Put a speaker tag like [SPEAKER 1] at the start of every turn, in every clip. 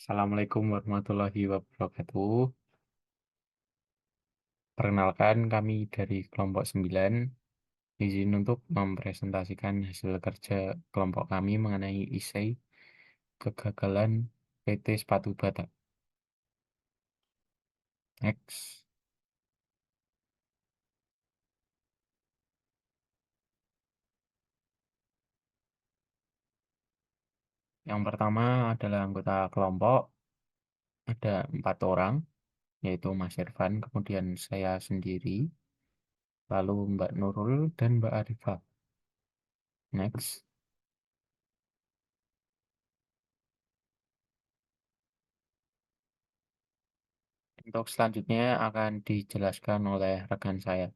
[SPEAKER 1] Assalamualaikum warahmatullahi wabarakatuh. Perkenalkan kami dari kelompok 9. Izin untuk mempresentasikan hasil kerja kelompok kami mengenai esai kegagalan PT Sepatu Bata. Next. Yang pertama adalah anggota kelompok, ada 4 orang, yaitu Mas Irfan, kemudian saya sendiri, lalu Mbak Nurul dan Mbak Arifah. Next. Untuk selanjutnya akan dijelaskan oleh rekan saya.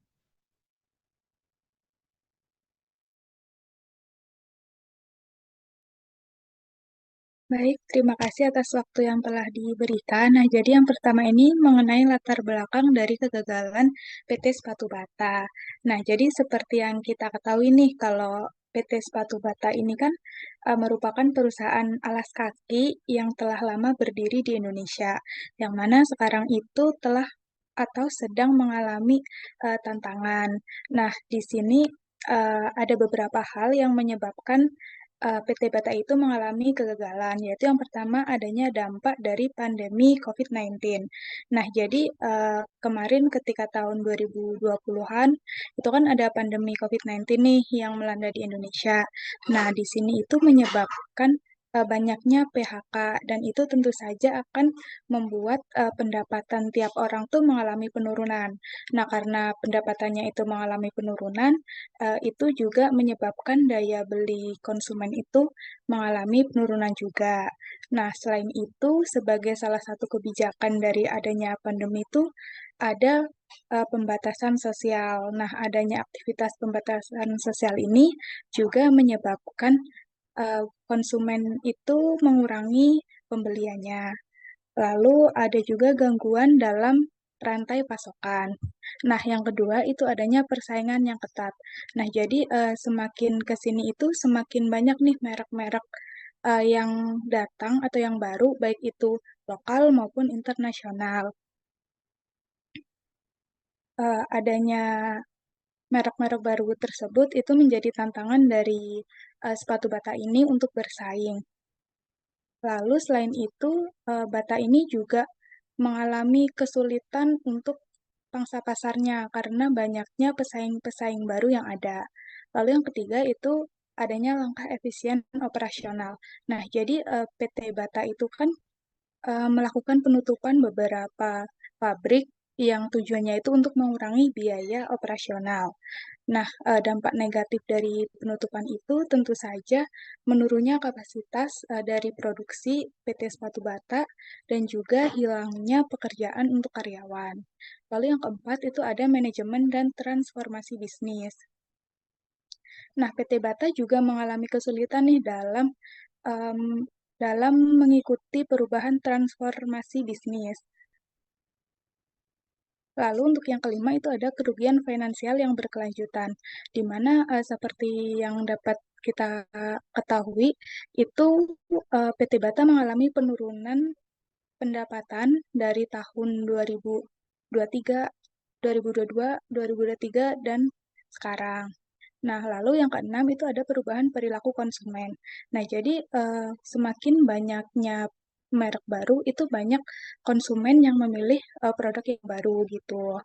[SPEAKER 2] Baik, terima kasih atas waktu yang telah diberikan. Nah, jadi yang pertama ini mengenai latar belakang dari kegagalan PT Sepatu Bata. Nah, jadi seperti yang kita ketahui nih, kalau PT Sepatu Bata ini kan merupakan perusahaan alas kaki yang telah lama berdiri di Indonesia, yang mana sekarang itu telah atau sedang mengalami tantangan. Nah, di sini ada beberapa hal yang menyebabkan PT Bata itu mengalami kegagalan, yaitu yang pertama adanya dampak dari pandemi COVID-19. Nah, jadi kemarin ketika tahun 2020-an, itu kan ada pandemi COVID-19 nih yang melanda di Indonesia. Nah, di sini itu menyebabkan banyaknya PHK dan itu tentu saja akan membuat pendapatan tiap orang tuh mengalami penurunan. Nah, karena pendapatannya itu mengalami penurunan, itu juga menyebabkan daya beli konsumen itu mengalami penurunan juga. Nah, selain itu, sebagai salah satu kebijakan dari adanya pandemi itu, ada pembatasan sosial. Nah, adanya aktivitas pembatasan sosial ini juga menyebabkan konsumen itu mengurangi pembeliannya. Lalu ada juga gangguan dalam rantai pasokan. Nah, yang kedua itu adanya persaingan yang ketat. Nah, jadi semakin ke sini itu semakin banyak nih merek-merek yang datang atau yang baru, baik itu lokal maupun internasional. Adanya merek-merek baru tersebut itu menjadi tantangan dari sepatu bata ini untuk bersaing. Lalu selain itu, Bata ini juga mengalami kesulitan untuk pangsa pasarnya karena banyaknya pesaing-pesaing baru yang ada. Lalu yang ketiga itu adanya langkah efisien operasional. Nah, jadi PT Bata itu kan melakukan penutupan beberapa pabrik yang tujuannya itu untuk mengurangi biaya operasional. Nah, dampak negatif dari penutupan itu tentu saja menurunnya kapasitas dari produksi PT Sepatu Bata dan juga hilangnya pekerjaan untuk karyawan. Lalu yang keempat itu ada manajemen dan transformasi bisnis. Nah, PT Bata juga mengalami kesulitan nih em, dalam mengikuti perubahan transformasi bisnis. Lalu untuk yang kelima itu ada kerugian finansial yang berkelanjutan, di mana seperti yang dapat kita ketahui, itu PT Bata mengalami penurunan pendapatan dari tahun 2023, 2022, 2023, dan sekarang. Nah, lalu yang keenam itu ada perubahan perilaku konsumen. Nah, jadi semakin banyaknya merek baru, itu banyak konsumen yang memilih produk yang baru gitu.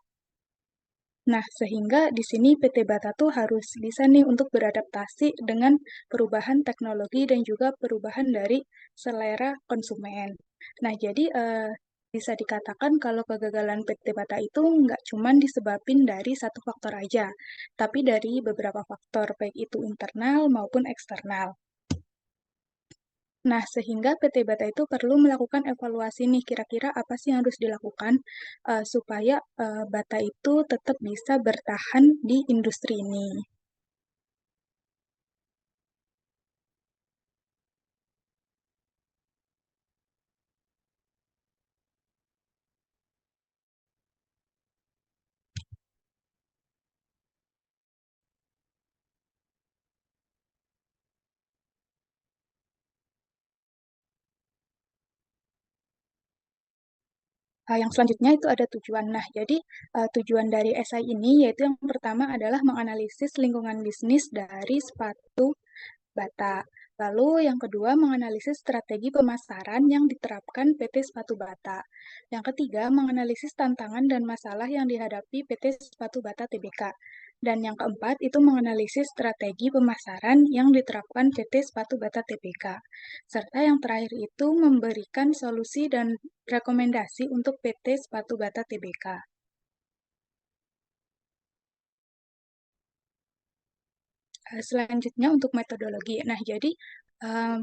[SPEAKER 2] Nah, sehingga di sini PT Bata tuh harus bisa nih untuk beradaptasi dengan perubahan teknologi dan juga perubahan dari selera konsumen. Nah, jadi bisa dikatakan kalau kegagalan PT Bata itu nggak cuma disebabkan dari satu faktor aja, tapi dari beberapa faktor, baik itu internal maupun eksternal. Nah, sehingga PT Bata itu perlu melakukan evaluasi nih, kira-kira apa sih yang harus dilakukan supaya Bata itu tetap bisa bertahan di industri ini. Yang selanjutnya itu ada tujuan. Nah, jadi tujuan dari SI ini yaitu yang pertama adalah menganalisis lingkungan bisnis dari sepatu bata. Lalu yang kedua, menganalisis strategi pemasaran yang diterapkan PT Sepatu Bata. Yang ketiga, menganalisis tantangan dan masalah yang dihadapi PT Sepatu Bata Tbk. Dan yang keempat, itu menganalisis strategi pemasaran yang diterapkan PT Sepatu Bata Tbk. Serta yang terakhir itu memberikan solusi dan rekomendasi untuk PT Sepatu Bata Tbk. Selanjutnya untuk metodologi. Nah, jadi eh,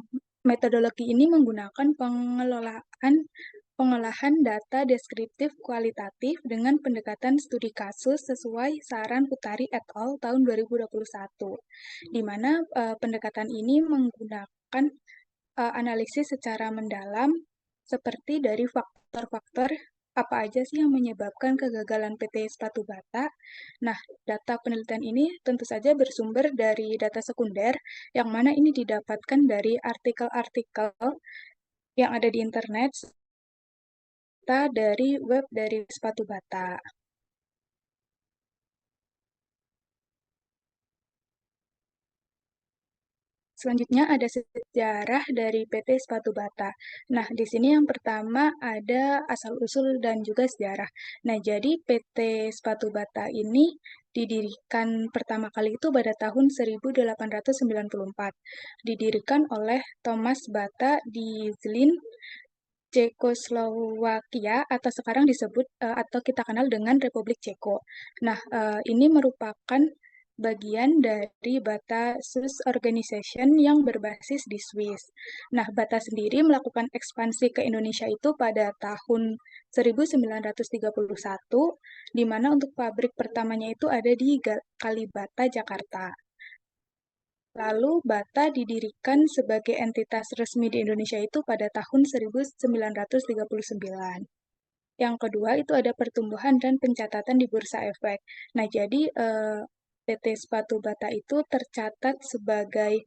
[SPEAKER 2] metodologi ini menggunakan pengolahan data deskriptif kualitatif dengan pendekatan studi kasus sesuai saran Putari et al. Tahun 2021, di mana pendekatan ini menggunakan analisis secara mendalam seperti dari faktor-faktor apa aja sih yang menyebabkan kegagalan PT Sepatu Bata. Nah, data penelitian ini tentu saja bersumber dari data sekunder, yang mana ini didapatkan dari artikel-artikel yang ada di internet, serta dari web dari Sepatu Bata. Selanjutnya ada sejarah dari PT Sepatu Bata. Nah, di sini yang pertama ada asal-usul dan juga sejarah. Nah, jadi PT Sepatu Bata ini didirikan pertama kali itu pada tahun 1894. Didirikan oleh Thomas Bata di Zlín, Cekoslowakia, atau sekarang disebut atau kita kenal dengan Republik Ceko. Nah, ini merupakan bagian dari Bata Sus Organization yang berbasis di Swiss. Nah, Bata sendiri melakukan ekspansi ke Indonesia itu pada tahun 1931, di mana untuk pabrik pertamanya itu ada di Kalibata, Jakarta. Lalu Bata didirikan sebagai entitas resmi di Indonesia itu pada tahun 1939. Yang kedua itu ada pertumbuhan dan pencatatan di Bursa Efek. Nah, jadi PT Sepatu Bata itu tercatat sebagai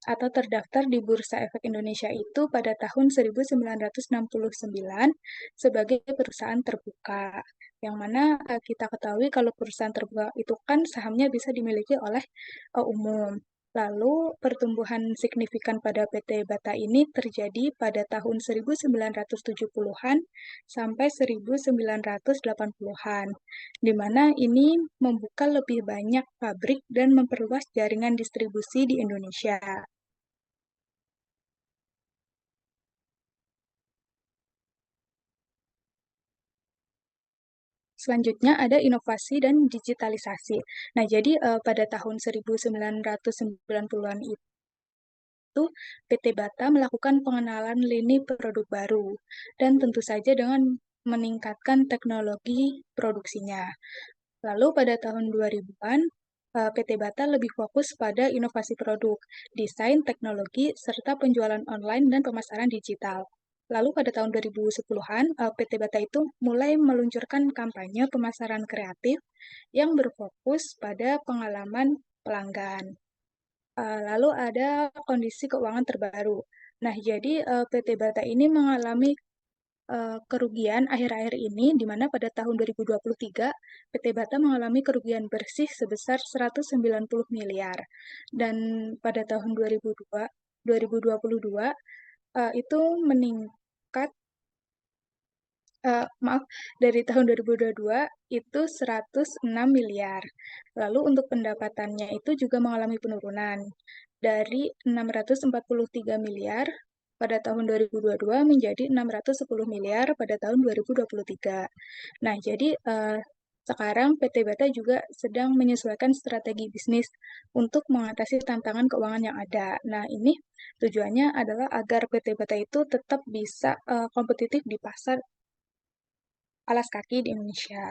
[SPEAKER 2] atau terdaftar di Bursa Efek Indonesia itu pada tahun 1969 sebagai perusahaan terbuka. Yang mana kita ketahui kalau perusahaan terbuka itu kan sahamnya bisa dimiliki oleh umum. Lalu pertumbuhan signifikan pada PT Bata ini terjadi pada tahun 1970-an sampai 1980-an, di mana ini membuka lebih banyak pabrik dan memperluas jaringan distribusi di Indonesia. Selanjutnya ada inovasi dan digitalisasi. Nah, jadi pada tahun 1990-an itu PT Bata melakukan pengenalan lini produk baru dan tentu saja dengan meningkatkan teknologi produksinya. Lalu pada tahun 2000-an, PT Bata lebih fokus pada inovasi produk, desain, teknologi, serta penjualan online dan pemasaran digital. Lalu pada tahun 2010-an, PT Bata itu mulai meluncurkan kampanye pemasaran kreatif yang berfokus pada pengalaman pelanggan. Lalu ada kondisi keuangan terbaru. Nah, jadi PT Bata ini mengalami kerugian akhir-akhir ini, di mana pada tahun 2023 PT Bata mengalami kerugian bersih sebesar 190 miliar. Dan pada tahun 2022 itu meningkat, maaf, dari tahun 2022 itu 106 miliar. Lalu untuk pendapatannya itu juga mengalami penurunan dari 643 miliar pada tahun 2022 menjadi 610 miliar pada tahun 2023. Nah, jadi sekarang PT Bata juga sedang menyesuaikan strategi bisnis untuk mengatasi tantangan keuangan yang ada. Nah, ini tujuannya adalah agar PT Bata itu tetap bisa kompetitif di pasar alas kaki di Indonesia.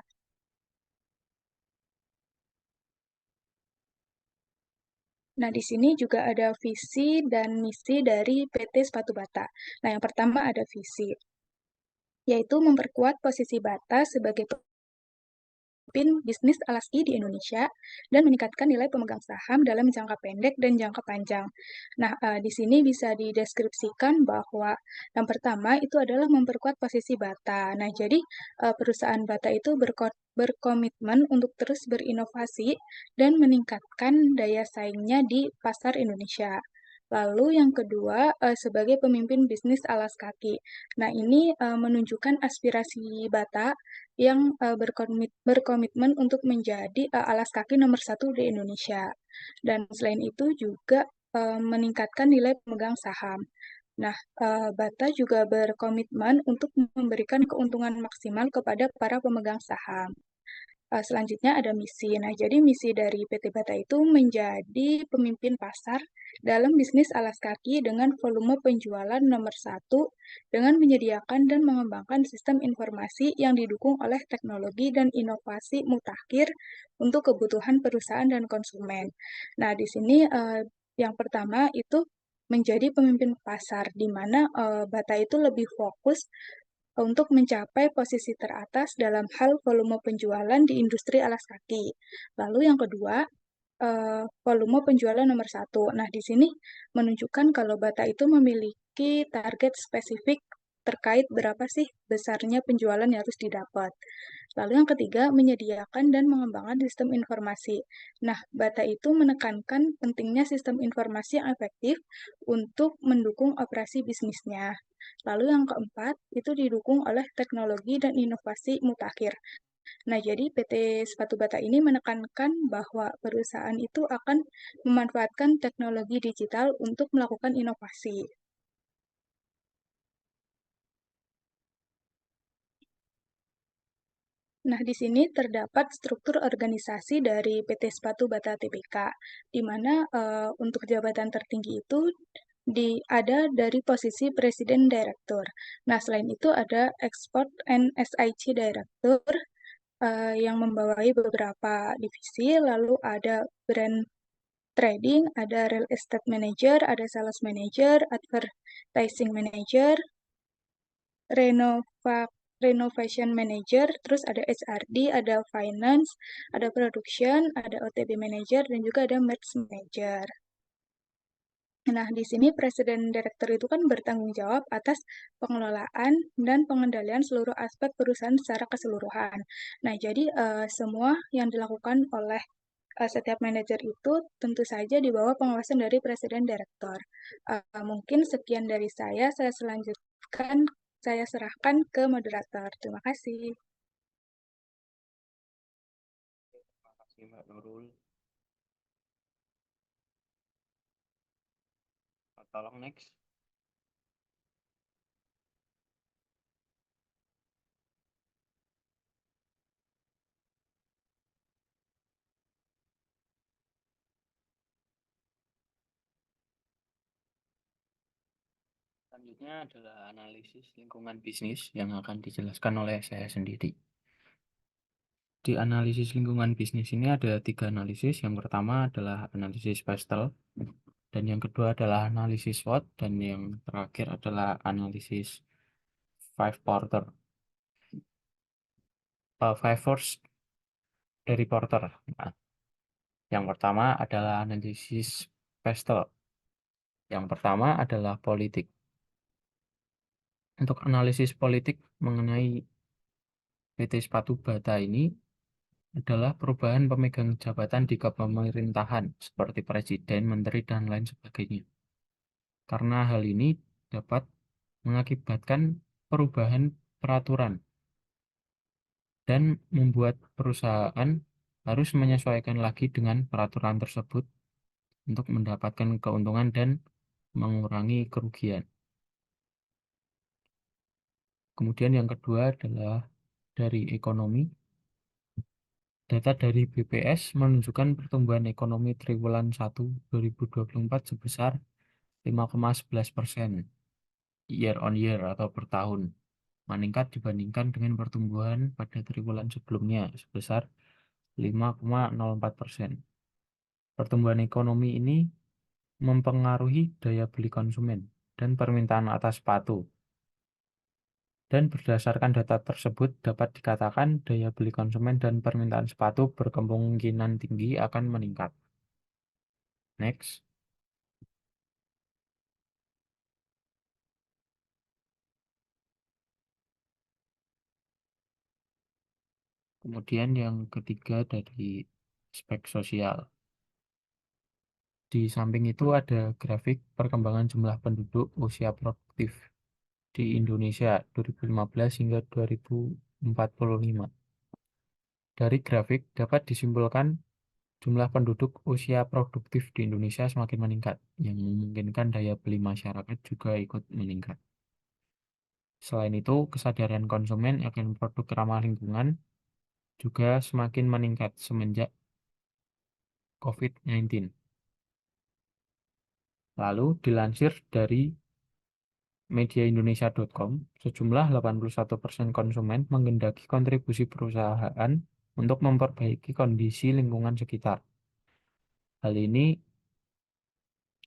[SPEAKER 2] Nah, di sini juga ada visi dan misi dari PT Sepatu Bata. Nah, yang pertama ada visi, yaitu memperkuat posisi Bata sebagai bisnis alas ski di Indonesia dan meningkatkan nilai pemegang saham dalam jangka pendek dan jangka panjang. Nah, di sini bisa dideskripsikan bahwa yang pertama itu adalah memperkuat posisi Bata. Nah, jadi perusahaan Bata itu berkomitmen untuk terus berinovasi dan meningkatkan daya saingnya di pasar Indonesia. Lalu yang kedua, sebagai pemimpin bisnis alas kaki. Nah, ini menunjukkan aspirasi Bata yang berkomitmen untuk menjadi alas kaki nomor satu di Indonesia. Dan selain itu juga meningkatkan nilai pemegang saham. Nah, Bata juga berkomitmen untuk memberikan keuntungan maksimal kepada para pemegang saham. Selanjutnya ada misi. Nah, jadi misi dari PT Bata itu menjadi pemimpin pasar dalam bisnis alas kaki dengan volume penjualan nomor satu dengan menyediakan dan mengembangkan sistem informasi yang didukung oleh teknologi dan inovasi mutakhir untuk kebutuhan perusahaan dan konsumen. Nah, di sini yang pertama itu menjadi pemimpin pasar, di mana Bata itu lebih fokus untuk mencapai posisi teratas dalam hal volume penjualan di industri alas kaki. Lalu yang kedua, volume penjualan nomor satu. Nah, di sini menunjukkan kalau Bata itu memiliki target spesifik terkait berapa sih besarnya penjualan yang harus didapat. Lalu yang ketiga, menyediakan dan mengembangkan sistem informasi. Nah, Bata itu menekankan pentingnya sistem informasi yang efektif untuk mendukung operasi bisnisnya. Lalu yang keempat, itu didukung oleh teknologi dan inovasi mutakhir. Nah, jadi PT Sepatu Bata ini menekankan bahwa perusahaan itu akan memanfaatkan teknologi digital untuk melakukan inovasi. Nah, di sini terdapat struktur organisasi dari PT Sepatu Bata Tbk, di mana untuk jabatan tertinggi itu ada dari posisi Presiden Direktur. Nah, selain itu ada Export and SIC Director yang membawahi beberapa divisi, lalu ada brand trading, ada real estate manager, ada sales manager, advertising manager, renova renovation manager, terus ada HRD, ada finance, ada production, ada OTB manager, dan juga ada merch manager. Nah, di sini presiden direktur itu kan bertanggung jawab atas pengelolaan dan pengendalian seluruh aspek perusahaan secara keseluruhan. Nah, jadi semua yang dilakukan oleh setiap manajer itu tentu saja di bawah pengawasan dari presiden direktur. Mungkin sekian dari saya selanjutkan, saya serahkan ke moderator. Terima kasih.
[SPEAKER 1] Terima kasih Mbak Nurul. Tolong next. Selanjutnya adalah analisis lingkungan bisnis yang akan dijelaskan oleh saya sendiri. Di analisis lingkungan bisnis ini ada 3 analisis. Yang pertama adalah analisis Pestel, dan yang kedua adalah analisis SWOT, dan yang terakhir adalah analisis Five Porter, Five Force dari Porter. Nah, yang pertama adalah analisis Pestel. Yang pertama adalah politik. Untuk analisis politik mengenai PT Sepatu Bata ini adalah perubahan pemegang jabatan di kepemerintahan seperti presiden, menteri, dan lain sebagainya. Karena hal ini dapat mengakibatkan perubahan peraturan dan membuat perusahaan harus menyesuaikan lagi dengan peraturan tersebut untuk mendapatkan keuntungan dan mengurangi kerugian. Kemudian yang kedua adalah dari ekonomi. Data dari BPS menunjukkan pertumbuhan ekonomi triwulan 1 2024 sebesar 5,11% year on year atau per tahun, meningkat dibandingkan dengan pertumbuhan pada triwulan sebelumnya sebesar 5,04%. Pertumbuhan ekonomi ini mempengaruhi daya beli konsumen dan permintaan atas sepatu. Dan berdasarkan data tersebut dapat dikatakan daya beli konsumen dan permintaan sepatu berkemungkinan tinggi akan meningkat. Next. Kemudian yang ketiga dari spek sosial. Di samping itu ada grafik perkembangan jumlah penduduk usia produktif di Indonesia 2015 hingga 2045. Dari grafik dapat disimpulkan jumlah penduduk usia produktif di Indonesia semakin meningkat, yang memungkinkan daya beli masyarakat juga ikut meningkat. Selain itu, kesadaran konsumen akan produk ramah lingkungan juga semakin meningkat semenjak COVID-19. Lalu, dilansir dari mediaindonesia.com, sejumlah 81% konsumen menghendaki kontribusi perusahaan untuk memperbaiki kondisi lingkungan sekitar. Hal ini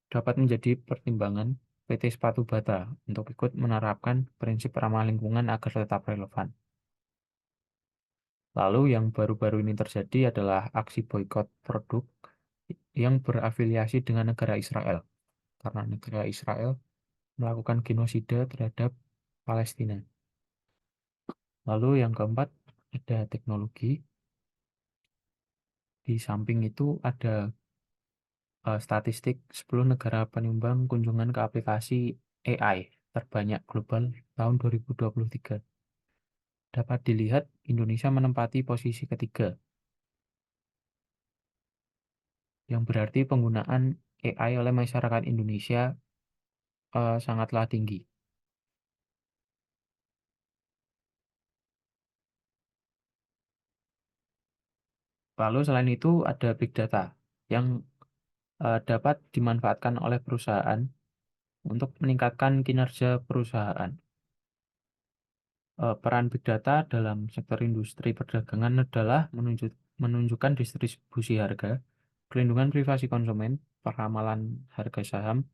[SPEAKER 1] dapat menjadi pertimbangan PT Sepatu Bata untuk ikut menerapkan prinsip ramah lingkungan agar tetap relevan. Lalu yang baru-baru ini terjadi adalah aksi boikot produk yang berafiliasi dengan negara Israel, karena negara Israel melakukan genosida terhadap Palestina. Lalu yang keempat, ada teknologi. Di samping itu ada statistik 10 negara penyumbang kunjungan ke aplikasi AI terbanyak global tahun 2023. Dapat dilihat Indonesia menempati posisi ketiga, yang berarti penggunaan AI oleh masyarakat Indonesia sangatlah tinggi. Lalu selain itu ada big data yang dapat dimanfaatkan oleh perusahaan untuk meningkatkan kinerja perusahaan. Peran big data dalam sektor industri perdagangan adalah menunjukkan distribusi harga, pelindungan privasi konsumen, peramalan harga saham,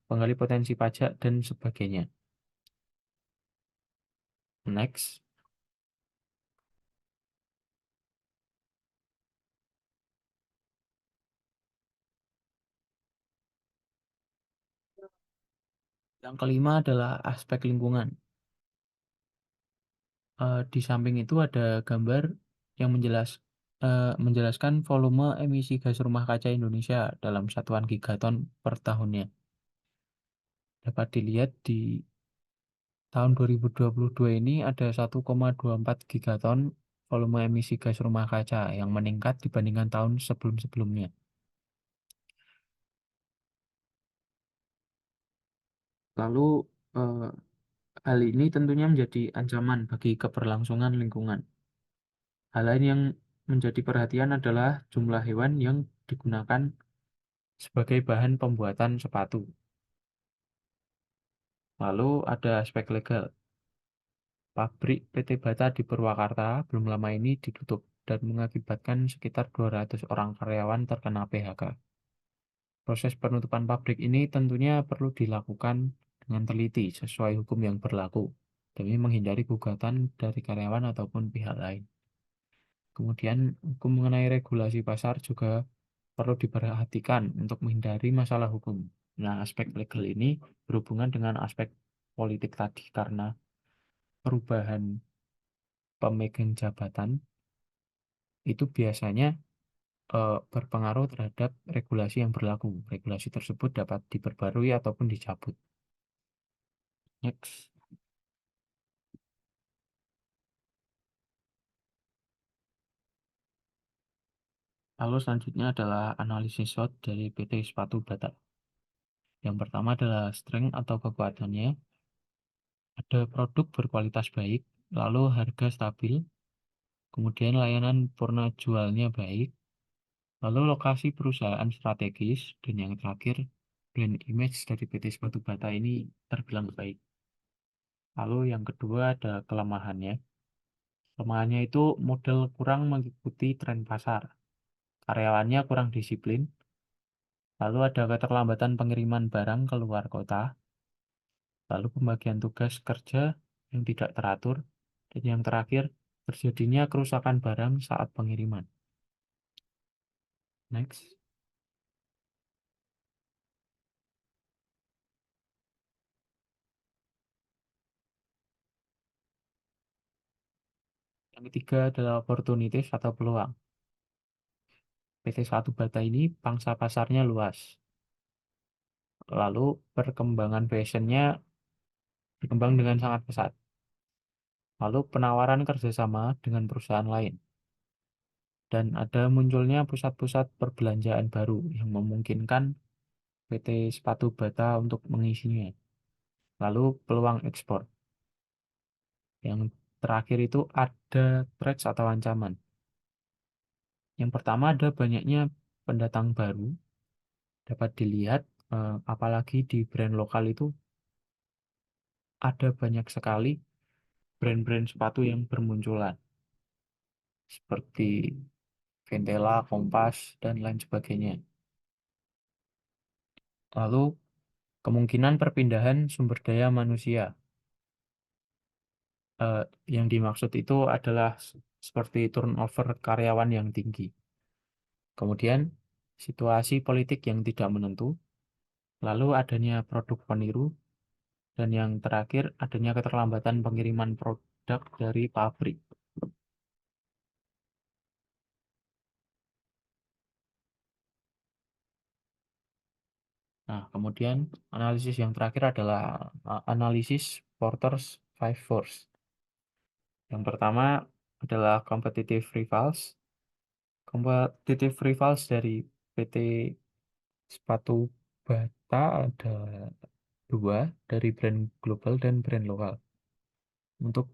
[SPEAKER 1] penggali potensi pajak, dan sebagainya. Next. Yang kelima adalah aspek lingkungan. Di samping itu ada gambar yang menjelaskan volume emisi gas rumah kaca Indonesia dalam satuan gigaton per tahunnya. Dapat dilihat di tahun 2022 ini ada 1,24 gigaton volume emisi gas rumah kaca yang meningkat dibandingkan tahun sebelum-sebelumnya. Lalu eh, hal ini tentunya menjadi ancaman bagi keberlangsungan lingkungan. Hal lain yang menjadi perhatian adalah jumlah hewan yang digunakan sebagai bahan pembuatan sepatu. Lalu ada aspek legal. Pabrik PT Bata di Purwakarta belum lama ini ditutup dan mengakibatkan sekitar 200 orang karyawan terkena PHK. Proses penutupan pabrik ini tentunya perlu dilakukan dengan teliti sesuai hukum yang berlaku, demi menghindari gugatan dari karyawan ataupun pihak lain. Kemudian, hukum mengenai regulasi pasar juga perlu diperhatikan untuk menghindari masalah hukum. Nah, aspek legal ini berhubungan dengan aspek politik tadi karena perubahan pemegang jabatan itu biasanya berpengaruh terhadap regulasi yang berlaku. Regulasi tersebut dapat diperbarui ataupun dicabut. Next. Lalu selanjutnya adalah analisis SWOT dari PT Sepatu Bata. Yang pertama adalah strength atau kekuatannya. Ada produk berkualitas baik, lalu harga stabil, kemudian layanan purna jualnya baik, lalu lokasi perusahaan strategis, dan yang terakhir, brand image dari PT Sepatu Bata ini terbilang baik. Lalu yang kedua ada kelemahannya. Kelemahannya itu model kurang mengikuti tren pasar, karyawannya kurang disiplin, lalu ada keterlambatan pengiriman barang ke luar kota, lalu pembagian tugas kerja yang tidak teratur, dan yang terakhir, terjadinya kerusakan barang saat pengiriman. Next. Yang ketiga adalah opportunities atau peluang. PT Sepatu Bata ini pangsa pasarnya luas. Lalu perkembangan fashionnya berkembang dengan sangat pesat. Lalu penawaran kerjasama dengan perusahaan lain. Dan ada munculnya pusat-pusat perbelanjaan baru yang memungkinkan PT Sepatu Bata untuk mengisinya. Lalu peluang ekspor. Yang terakhir itu ada threats atau ancaman. Yang pertama ada banyaknya pendatang baru. Dapat dilihat apalagi di brand lokal itu ada banyak sekali brand-brand sepatu yang bermunculan. Seperti Ventela, Kompas, dan lain sebagainya. Lalu kemungkinan perpindahan sumber daya manusia. Eh, yang dimaksud itu adalah seperti turnover karyawan yang tinggi. Kemudian situasi politik yang tidak menentu, lalu adanya produk peniru, dan yang terakhir adanya keterlambatan pengiriman produk dari pabrik. Nah, kemudian analisis yang terakhir adalah analisis Porter's Five Force. Yang pertama adalah competitive rivals. Competitive rivals dari PT Sepatu Bata ada dua, dari brand global dan brand lokal. Untuk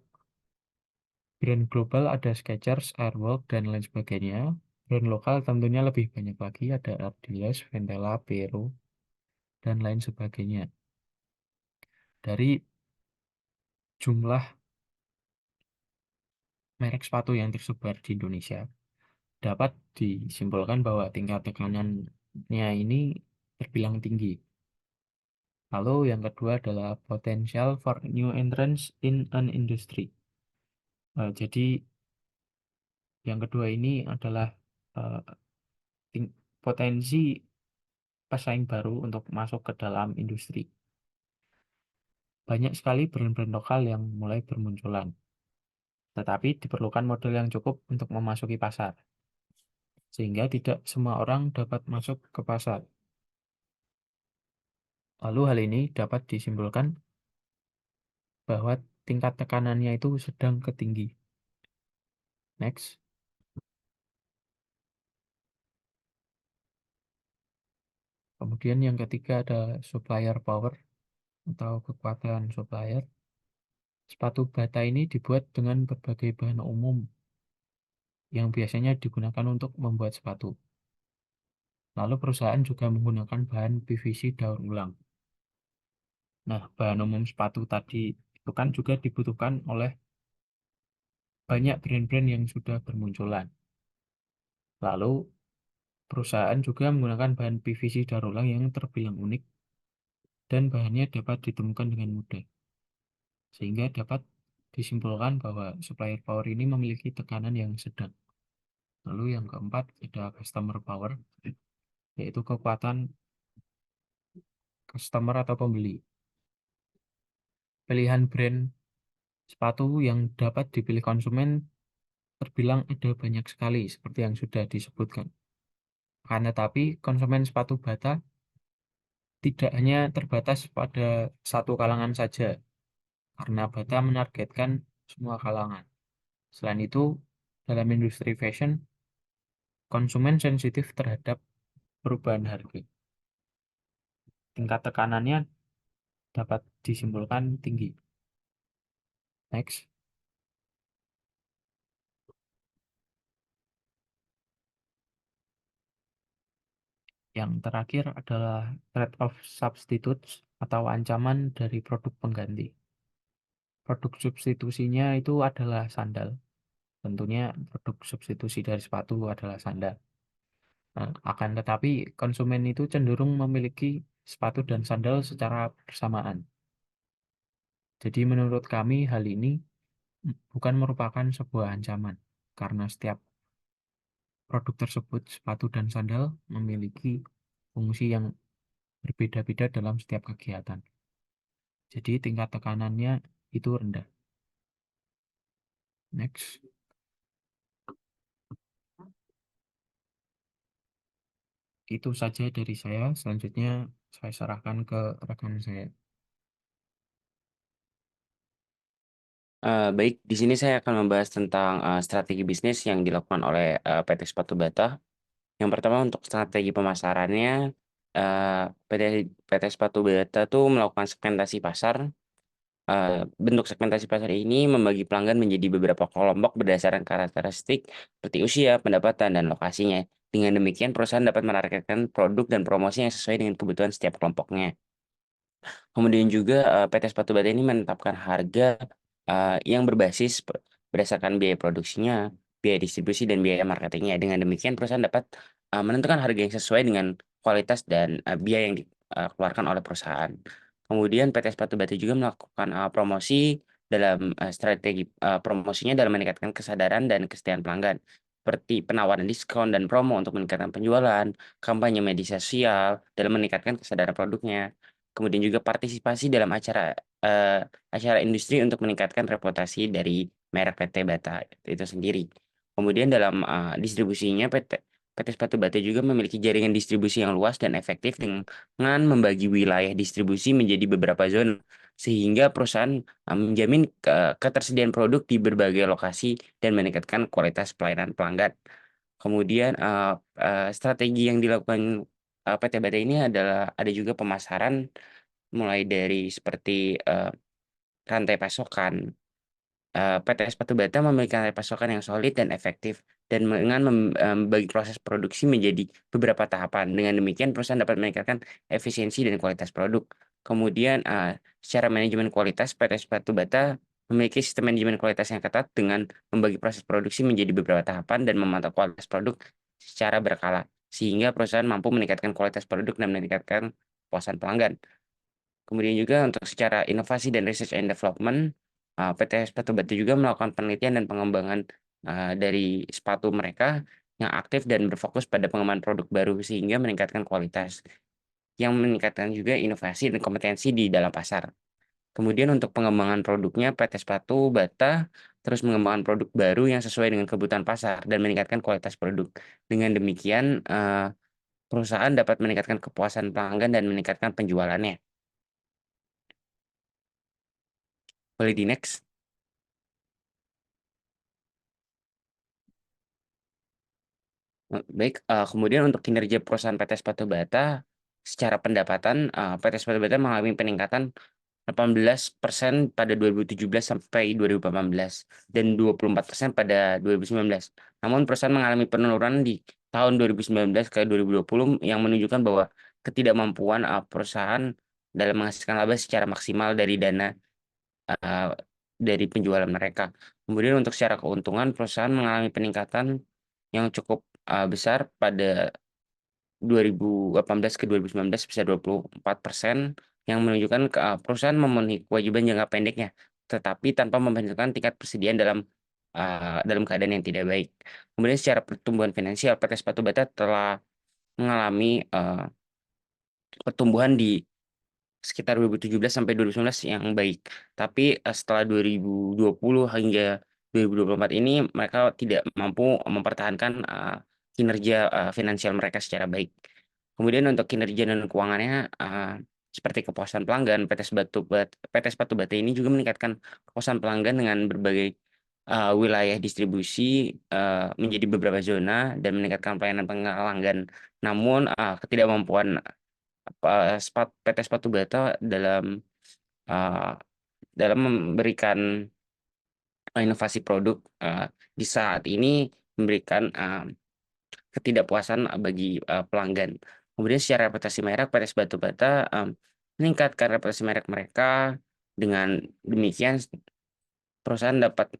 [SPEAKER 1] brand global ada Skechers, Airwalk, dan lain sebagainya. Brand lokal tentunya lebih banyak lagi, ada Adidas, Ventela, Pero, dan lain sebagainya. Dari jumlah merek sepatu yang tersebar di Indonesia, dapat disimpulkan bahwa tingkat tekanannya ini terbilang tinggi. Lalu yang kedua adalah potential for new entrants in an industry. Jadi yang kedua ini adalah eh, potensi pesaing baru untuk masuk ke dalam industri. Banyak sekali brand-brand lokal yang mulai bermunculan, tetapi diperlukan modal yang cukup untuk memasuki pasar, sehingga tidak semua orang dapat masuk ke pasar. Lalu hal ini dapat disimpulkan bahwa tingkat tekanannya itu sedang ketinggi. Next. Kemudian yang ketiga ada supplier power atau kekuatan supplier. Sepatu bata ini dibuat dengan berbagai bahan umum yang biasanya digunakan untuk membuat sepatu. Lalu perusahaan juga menggunakan bahan PVC daur ulang. Nah, bahan umum sepatu tadi itu kan juga dibutuhkan oleh banyak brand-brand yang sudah bermunculan. Lalu perusahaan juga menggunakan bahan PVC daur ulang yang terbilang unik dan bahannya dapat ditemukan dengan mudah. Sehingga dapat disimpulkan bahwa supplier power ini memiliki tekanan yang sedang. Lalu yang keempat ada customer power, yaitu kekuatan customer atau pembeli. Pilihan brand sepatu yang dapat dipilih konsumen terbilang ada banyak sekali seperti yang sudah disebutkan. Akan tetapi konsumen sepatu bata tidak hanya terbatas pada satu kalangan saja, karena bata menargetkan semua kalangan. Selain itu, dalam industri fashion, konsumen sensitif terhadap perubahan harga. Tingkat tekanannya dapat disimpulkan tinggi. Next. Yang terakhir adalah threat of substitutes atau ancaman dari produk pengganti. Produk substitusinya itu adalah sandal. Tentunya produk substitusi dari sepatu adalah sandal. Nah, akan tetapi konsumen itu cenderung memiliki sepatu dan sandal secara bersamaan. Jadi menurut kami hal ini bukan merupakan sebuah ancaman, karena setiap produk tersebut, sepatu dan sandal, memiliki fungsi yang berbeda-beda dalam setiap kegiatan. Jadi tingkat tekanannya itu rendah. Next. Itu saja dari saya. Selanjutnya saya serahkan ke rekan saya.
[SPEAKER 3] Baik, di sini saya akan membahas tentang strategi bisnis yang dilakukan oleh PT Sepatu Bata. Yang pertama untuk strategi pemasarannya, eh, PT Sepatu Bata tuh melakukan segmentasi pasar. Bentuk segmentasi pasar ini membagi pelanggan menjadi beberapa kelompok berdasarkan karakteristik seperti usia, pendapatan, dan lokasinya. Dengan demikian, perusahaan dapat menargetkan produk dan promosi yang sesuai dengan kebutuhan setiap kelompoknya. Kemudian juga PT Sepatu Bata ini menetapkan harga yang berbasis berdasarkan biaya produksinya, biaya distribusi, dan biaya marketingnya. Dengan demikian, perusahaan dapat menentukan harga yang sesuai dengan kualitas dan biaya yang dikeluarkan oleh perusahaan. Kemudian PT Sepatu Bata juga melakukan promosi dalam strategi promosinya dalam meningkatkan kesadaran dan kesetiaan pelanggan, seperti penawaran diskon dan promo untuk meningkatkan penjualan, kampanye media sosial dalam meningkatkan kesadaran produknya. Kemudian juga partisipasi dalam eh, acara industri untuk meningkatkan reputasi dari merek PT Bata itu sendiri. Kemudian dalam distribusinya PT Sepatu Bata juga memiliki jaringan distribusi yang luas dan efektif dengan membagi wilayah distribusi menjadi beberapa zona sehingga perusahaan menjamin ketersediaan produk di berbagai lokasi dan meningkatkan kualitas pelayanan pelanggan. Kemudian strategi yang dilakukan PT Bata ini adalah ada juga pemasaran mulai dari seperti eh, rantai pasokan. PT Sepatu Bata memiliki rantai pasokan yang solid dan efektif dan dengan membagi proses produksi menjadi beberapa tahapan. Dengan demikian, perusahaan dapat meningkatkan efisiensi dan kualitas produk. Kemudian, secara manajemen kualitas, PT Sepatu Bata memiliki sistem manajemen kualitas yang ketat dengan membagi proses produksi menjadi beberapa tahapan dan memantau kualitas produk secara berkala, sehingga perusahaan mampu meningkatkan kualitas produk dan meningkatkan kepuasan pelanggan. Kemudian juga untuk secara inovasi dan research and development, PT Sepatu Batu juga melakukan penelitian dan pengembangan dari sepatu mereka yang aktif dan berfokus pada pengembangan produk baru sehingga meningkatkan kualitas, yang meningkatkan juga inovasi dan kompetensi di dalam pasar. Kemudian untuk pengembangan produknya, PT Sepatu Bata terus mengembangkan produk baru yang sesuai dengan kebutuhan pasar dan meningkatkan kualitas produk. Dengan demikian, perusahaan dapat meningkatkan kepuasan pelanggan dan meningkatkan penjualannya. Boleh di next. Baik, kemudian untuk kinerja perusahaan PT Sepatu Bata, secara pendapatan, PT Sepatu Bata mengalami peningkatan 18% pada 2017 sampai 2018 dan 24% pada 2019. Namun perusahaan mengalami penurunan di tahun 2019 ke 2020 yang menunjukkan bahwa ketidakmampuan perusahaan dalam menghasilkan laba secara maksimal dari dana eh, dari penjualan mereka. Kemudian untuk secara keuntungan, perusahaan mengalami peningkatan yang cukup besar pada 2018 ke 2019 bisa 24% yang menunjukkan perusahaan memenuhi kewajiban jangka pendeknya, tetapi tanpa memperhitungkan tingkat persediaan dalam keadaan yang tidak baik. Kemudian secara pertumbuhan finansial, PT Sepatu Bata telah mengalami pertumbuhan di sekitar 2017 sampai 2019 yang baik. Tapi setelah 2020 hingga 2024 ini mereka tidak mampu mempertahankan kinerja finansial mereka secara baik. Kemudian untuk kinerja dan keuangannya seperti kepuasan pelanggan, PT Sepatu Bata ini juga meningkatkan kepuasan pelanggan dengan berbagai wilayah distribusi menjadi beberapa zona dan meningkatkan pelayanan pelanggan. Namun ketidakmampuan PT Sepatu Bata uh, dalam memberikan inovasi produk di saat ini memberikan ketidakpuasan bagi pelanggan. Kemudian secara reputasi merek, PT Sepatu Bata meningkatkan reputasi merek mereka. Dengan demikian, perusahaan dapat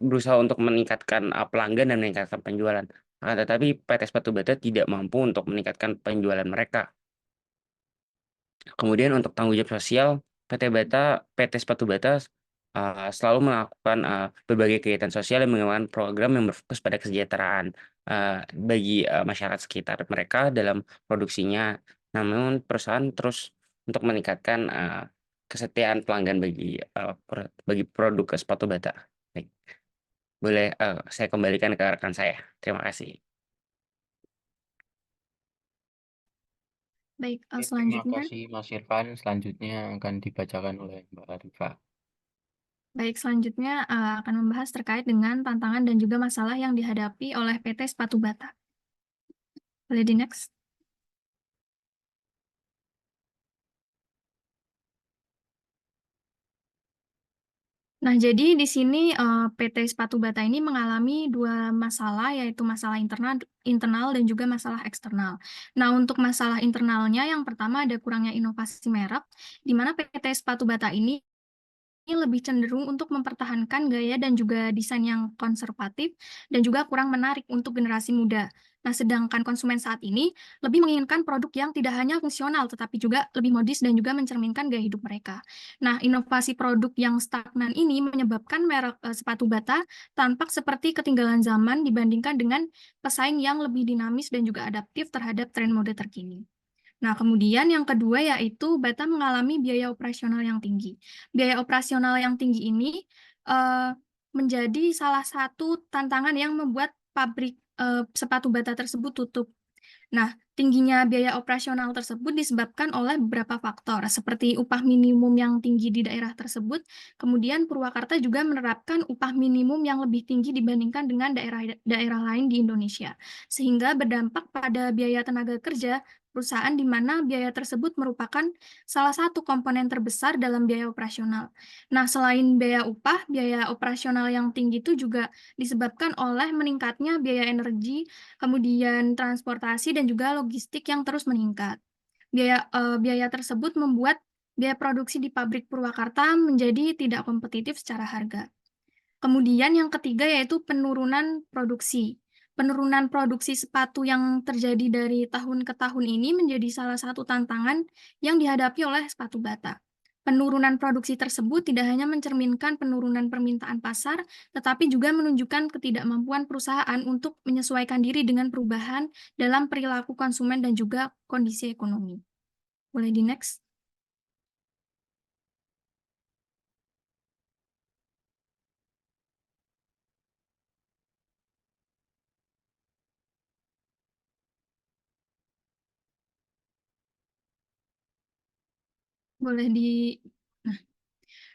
[SPEAKER 3] berusaha untuk meningkatkan pelanggan dan meningkatkan penjualan. Akan tetapi PT Sepatu Bata tidak mampu untuk meningkatkan penjualan mereka. Kemudian untuk tanggung jawab sosial, PT Sepatu Bata selalu melakukan berbagai kegiatan sosial dan mengembangkan program yang berfokus pada kesejahteraan bagi masyarakat sekitar mereka dalam produksinya. Namun perusahaan terus untuk meningkatkan kesetiaan pelanggan bagi produk sepatu Bata. Baik. Boleh saya kembalikan ke rekan saya. Terima kasih.
[SPEAKER 4] Baik,
[SPEAKER 1] Terima
[SPEAKER 4] selanjutnya.
[SPEAKER 1] kasih Mas Irfan. Selanjutnya akan dibacakan oleh Mbak Arifa.
[SPEAKER 4] Baik, selanjutnya akan membahas terkait dengan tantangan dan juga masalah yang dihadapi oleh PT Sepatu Bata. Boleh di next? Nah, jadi di sini PT Sepatu Bata ini mengalami dua masalah, yaitu masalah internal dan juga masalah eksternal. Nah, untuk masalah internalnya, yang pertama ada kurangnya inovasi merek, di mana PT Sepatu Bata ini lebih cenderung untuk mempertahankan gaya dan juga desain yang konservatif dan juga kurang menarik untuk generasi muda. Nah, sedangkan konsumen saat ini lebih menginginkan produk yang tidak hanya fungsional, tetapi juga lebih modis dan juga mencerminkan gaya hidup mereka. Nah, inovasi produk yang stagnan ini menyebabkan merek sepatu Bata tampak seperti ketinggalan zaman dibandingkan dengan pesaing yang lebih dinamis dan juga adaptif terhadap tren mode terkini. Nah, kemudian yang kedua yaitu Bata mengalami biaya operasional yang tinggi. Biaya operasional yang tinggi ini menjadi salah satu tantangan yang membuat pabrik sepatu Bata tersebut tutup. Nah, tingginya biaya operasional tersebut disebabkan oleh beberapa faktor, seperti upah minimum yang tinggi di daerah tersebut. Kemudian Purwakarta juga menerapkan upah minimum yang lebih tinggi dibandingkan dengan daerah lain di Indonesia, sehingga berdampak pada biaya tenaga kerja perusahaan di mana biaya tersebut merupakan salah satu komponen terbesar dalam biaya operasional. Nah, selain biaya upah, biaya operasional yang tinggi itu juga disebabkan oleh meningkatnya biaya energi, kemudian transportasi dan juga logistik yang terus meningkat. Biaya tersebut membuat biaya produksi di pabrik Purwakarta menjadi tidak kompetitif secara harga. Kemudian yang ketiga yaitu penurunan produksi. Penurunan produksi sepatu yang terjadi dari tahun ke tahun ini menjadi salah satu tantangan yang dihadapi oleh sepatu Bata. Penurunan produksi tersebut tidak hanya mencerminkan penurunan permintaan pasar, tetapi juga menunjukkan ketidakmampuan perusahaan untuk menyesuaikan diri dengan perubahan dalam perilaku konsumen dan juga kondisi ekonomi. Boleh di next? Boleh di...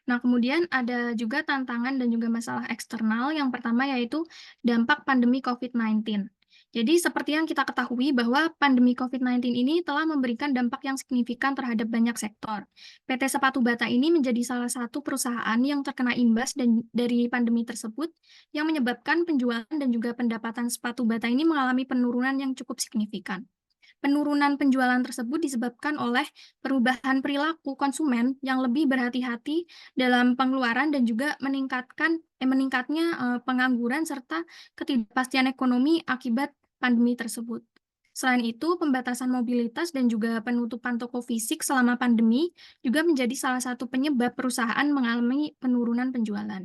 [SPEAKER 4] Nah, kemudian ada juga tantangan dan juga masalah eksternal. Yang pertama yaitu dampak pandemi COVID-19. Jadi seperti yang kita ketahui bahwa pandemi COVID-19 ini telah memberikan dampak yang signifikan terhadap banyak sektor. PT Sepatu Bata ini menjadi salah satu perusahaan yang terkena imbas dari pandemi tersebut, yang menyebabkan penjualan dan juga pendapatan sepatu Bata ini mengalami penurunan yang cukup signifikan. Penurunan penjualan tersebut disebabkan oleh perubahan perilaku konsumen yang lebih berhati-hati dalam pengeluaran dan juga meningkatnya pengangguran serta ketidakpastian ekonomi akibat pandemi tersebut. Selain itu, pembatasan mobilitas dan juga penutupan toko fisik selama pandemi juga menjadi salah satu penyebab perusahaan mengalami penurunan penjualan.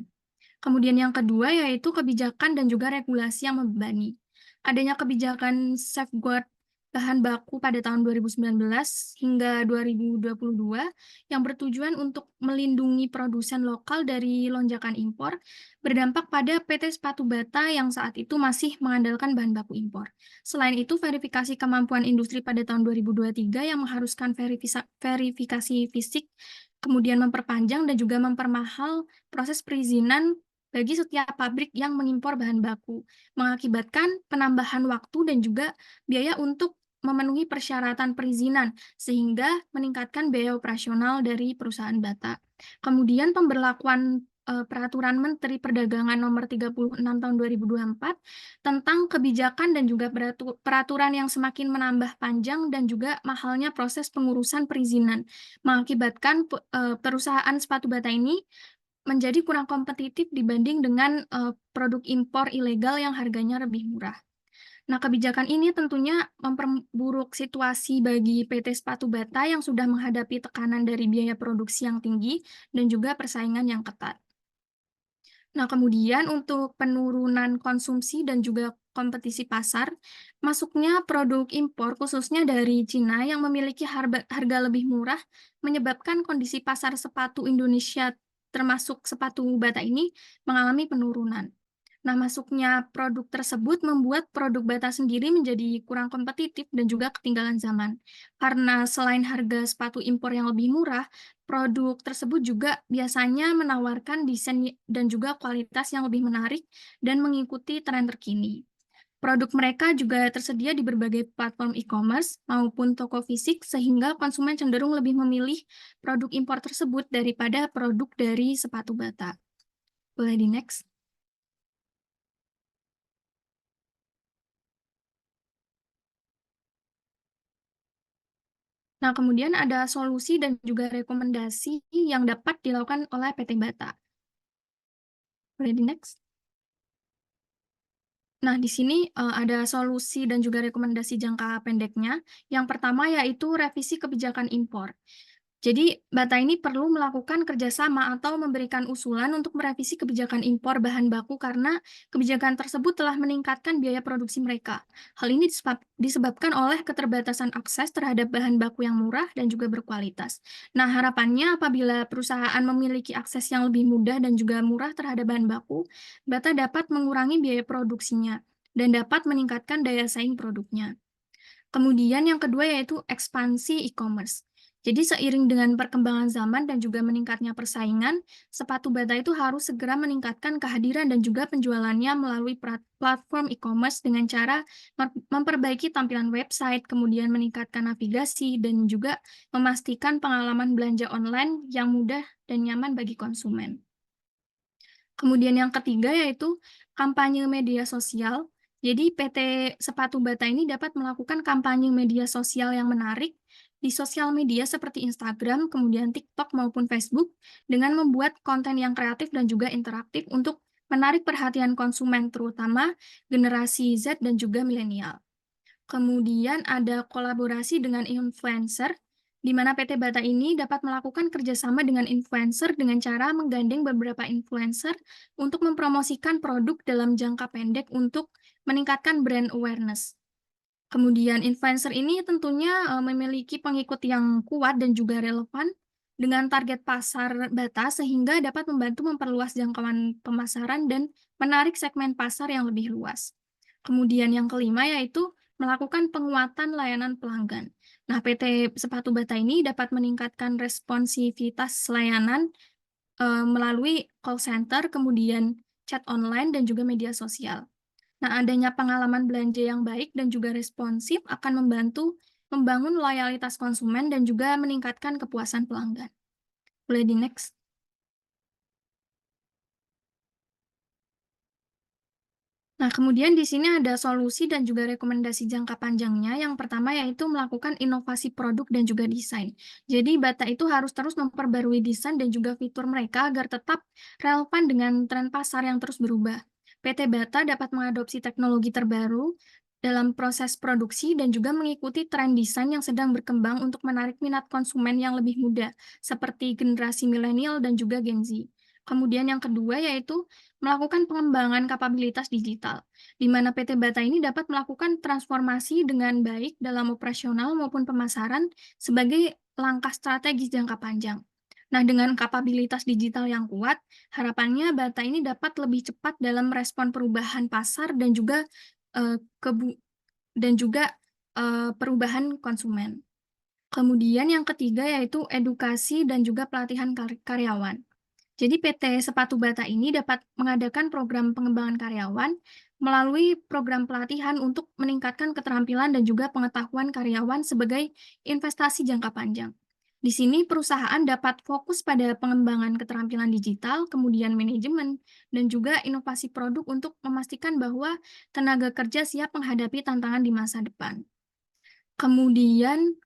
[SPEAKER 4] Kemudian yang kedua yaitu kebijakan dan juga regulasi yang membebani. Adanya kebijakan safeguard bahan baku pada tahun 2019 hingga 2022 yang bertujuan untuk melindungi produsen lokal dari lonjakan impor berdampak pada PT Sepatu Bata yang saat itu masih mengandalkan bahan baku impor. Selain itu, verifikasi kemampuan industri pada tahun 2023 yang mengharuskan verifikasi fisik, kemudian memperpanjang dan juga mempermahal proses perizinan bagi setiap pabrik yang mengimpor bahan baku, mengakibatkan penambahan waktu dan juga biaya untuk memenuhi persyaratan perizinan, sehingga meningkatkan biaya operasional dari perusahaan Bata. Kemudian pemberlakuan Peraturan Menteri Perdagangan Nomor 36 Tahun 2024 tentang kebijakan dan juga peraturan yang semakin menambah panjang dan juga mahalnya proses pengurusan perizinan, mengakibatkan perusahaan sepatu Bata ini menjadi kurang kompetitif dibanding dengan produk impor ilegal yang harganya lebih murah. Nah, kebijakan ini tentunya memperburuk situasi bagi PT Sepatu Bata yang sudah menghadapi tekanan dari biaya produksi yang tinggi dan juga persaingan yang ketat. Nah, kemudian untuk penurunan konsumsi dan juga kompetisi pasar, masuknya produk impor khususnya dari Cina yang memiliki harga lebih murah menyebabkan kondisi pasar sepatu Indonesia termasuk sepatu bata ini mengalami penurunan. Nah, masuknya produk tersebut membuat produk bata sendiri menjadi kurang kompetitif dan juga ketinggalan zaman. Karena selain harga sepatu impor yang lebih murah, produk tersebut juga biasanya menawarkan desain dan juga kualitas yang lebih menarik dan mengikuti tren terkini. Produk mereka juga tersedia di berbagai platform e-commerce maupun toko fisik sehingga konsumen cenderung lebih memilih produk impor tersebut daripada produk dari sepatu bata. Boleh di next? Nah, kemudian ada solusi dan juga rekomendasi yang dapat dilakukan oleh PT Bata. Boleh di next? Nah, di sini ada solusi dan juga rekomendasi jangka pendeknya. Yang pertama yaitu revisi kebijakan impor. Jadi, Bata ini perlu melakukan kerjasama atau memberikan usulan untuk merevisi kebijakan impor bahan baku karena kebijakan tersebut telah meningkatkan biaya produksi mereka. Hal ini disebabkan oleh keterbatasan akses terhadap bahan baku yang murah dan juga berkualitas. Nah, harapannya apabila perusahaan memiliki akses yang lebih mudah dan juga murah terhadap bahan baku, Bata dapat mengurangi biaya produksinya dan dapat meningkatkan daya saing produknya. Kemudian yang kedua yaitu ekspansi e-commerce. Jadi seiring dengan perkembangan zaman dan juga meningkatnya persaingan, sepatu bata itu harus segera meningkatkan kehadiran dan juga penjualannya melalui platform e-commerce dengan cara memperbaiki tampilan website, kemudian meningkatkan navigasi, dan juga memastikan pengalaman belanja online yang mudah dan nyaman bagi konsumen. Kemudian yang ketiga yaitu kampanye media sosial. Jadi PT Sepatu Bata ini dapat melakukan kampanye media sosial yang menarik di sosial media seperti Instagram, kemudian TikTok maupun Facebook dengan membuat konten yang kreatif dan juga interaktif untuk menarik perhatian konsumen terutama generasi Z dan juga milenial. Kemudian ada kolaborasi dengan influencer, di mana PT Bata ini dapat melakukan kerjasama dengan influencer dengan cara menggandeng beberapa influencer untuk mempromosikan produk dalam jangka pendek untuk meningkatkan brand awareness. Kemudian influencer ini tentunya memiliki pengikut yang kuat dan juga relevan dengan target pasar Bata sehingga dapat membantu memperluas jangkauan pemasaran dan menarik segmen pasar yang lebih luas. Kemudian yang kelima yaitu melakukan penguatan layanan pelanggan. Nah, PT Sepatu Bata ini dapat meningkatkan responsivitas layanan melalui call center, kemudian chat online dan juga media sosial. Nah, adanya pengalaman belanja yang baik dan juga responsif akan membantu membangun loyalitas konsumen dan juga meningkatkan kepuasan pelanggan. Boleh di next? Nah, kemudian di sini ada solusi dan juga rekomendasi jangka panjangnya. Yang pertama yaitu melakukan inovasi produk dan juga desain. Jadi, Bata itu harus terus memperbarui desain dan juga fitur mereka agar tetap relevan dengan tren pasar yang terus berubah. PT Bata dapat mengadopsi teknologi terbaru dalam proses produksi dan juga mengikuti tren desain yang sedang berkembang untuk menarik minat konsumen yang lebih muda, seperti generasi milenial dan juga Gen Z. Kemudian yang kedua yaitu melakukan pengembangan kapabilitas digital, di mana PT Bata ini dapat melakukan transformasi dengan baik dalam operasional maupun pemasaran sebagai langkah strategis jangka panjang. Nah, dengan kapabilitas digital yang kuat, harapannya Bata ini dapat lebih cepat dalam respon perubahan pasar dan juga perubahan konsumen. Kemudian yang ketiga yaitu edukasi dan juga pelatihan karyawan. Jadi PT Sepatu Bata ini dapat mengadakan program pengembangan karyawan melalui program pelatihan untuk meningkatkan keterampilan dan juga pengetahuan karyawan sebagai investasi jangka panjang. Di sini perusahaan dapat fokus pada pengembangan keterampilan digital, kemudian manajemen, dan juga inovasi produk untuk memastikan bahwa tenaga kerja siap menghadapi tantangan di masa depan. Kemudian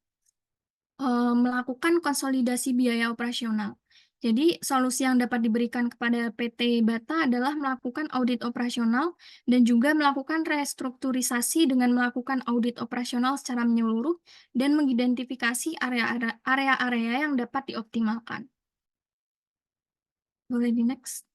[SPEAKER 4] melakukan konsolidasi biaya operasional. Jadi, solusi yang dapat diberikan kepada PT Bata adalah melakukan audit operasional dan juga melakukan restrukturisasi dengan melakukan audit operasional secara menyeluruh dan mengidentifikasi area-area yang dapat dioptimalkan. Boleh di next.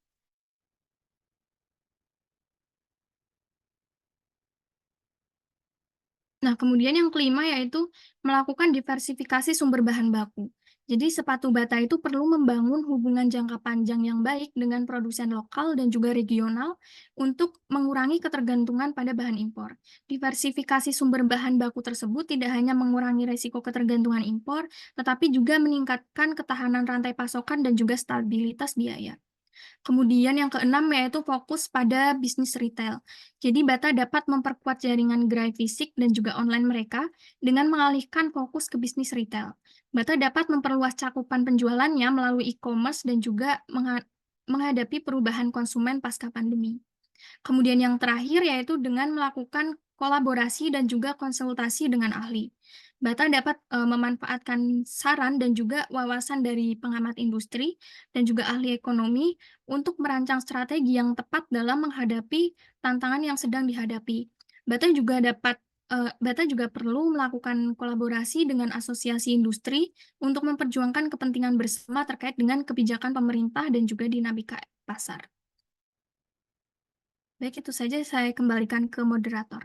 [SPEAKER 4] Nah, kemudian yang kelima yaitu melakukan diversifikasi sumber bahan baku. Jadi, sepatu bata itu perlu membangun hubungan jangka panjang yang baik dengan produsen lokal dan juga regional untuk mengurangi ketergantungan pada bahan impor. Diversifikasi sumber bahan baku tersebut tidak hanya mengurangi resiko ketergantungan impor, tetapi juga meningkatkan ketahanan rantai pasokan dan juga stabilitas biaya. Kemudian yang keenam yaitu fokus pada bisnis retail. Jadi Bata dapat memperkuat jaringan gerai fisik dan juga online mereka dengan mengalihkan fokus ke bisnis retail. Bata dapat memperluas cakupan penjualannya melalui e-commerce dan juga menghadapi perubahan konsumen pasca pandemi. Kemudian yang terakhir yaitu dengan melakukan kolaborasi dan juga konsultasi dengan ahli. Bata dapat memanfaatkan saran dan juga wawasan dari pengamat industri dan juga ahli ekonomi untuk merancang strategi yang tepat dalam menghadapi tantangan yang sedang dihadapi. Bata juga perlu melakukan kolaborasi dengan asosiasi industri untuk memperjuangkan kepentingan bersama terkait dengan kebijakan pemerintah dan juga dinamika pasar. Baik, itu saja saya kembalikan ke moderator.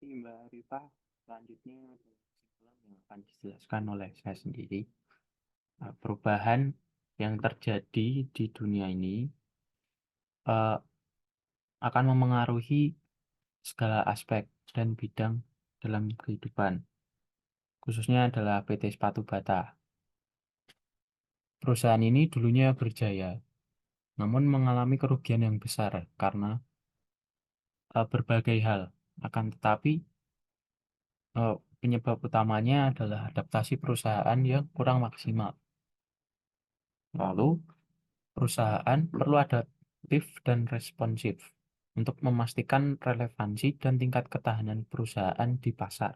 [SPEAKER 1] Mbak Rifah, selanjutnya kesimpulan yang akan dijelaskan oleh saya sendiri. Perubahan yang terjadi di dunia ini akan memengaruhi segala aspek dan bidang dalam kehidupan, khususnya adalah PT Sepatu Bata. Perusahaan ini dulunya berjaya, namun mengalami kerugian yang besar karena berbagai hal. Akan tetapi, penyebab utamanya adalah adaptasi perusahaan yang kurang maksimal. Lalu, perusahaan perlu adaptif dan responsif untuk memastikan relevansi dan tingkat ketahanan perusahaan di pasar.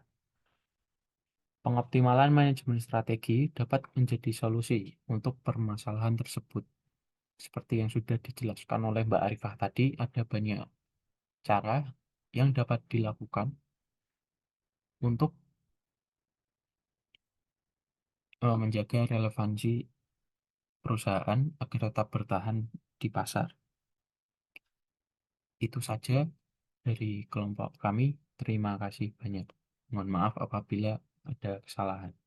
[SPEAKER 1] Pengoptimalan manajemen strategi dapat menjadi solusi untuk permasalahan tersebut. Seperti yang sudah dijelaskan oleh Mbak Arifah tadi, ada banyak cara yang dapat dilakukan untuk menjaga relevansi perusahaan agar tetap bertahan di pasar. Itu saja dari kelompok kami. Terima kasih banyak. Mohon maaf apabila ada kesalahan.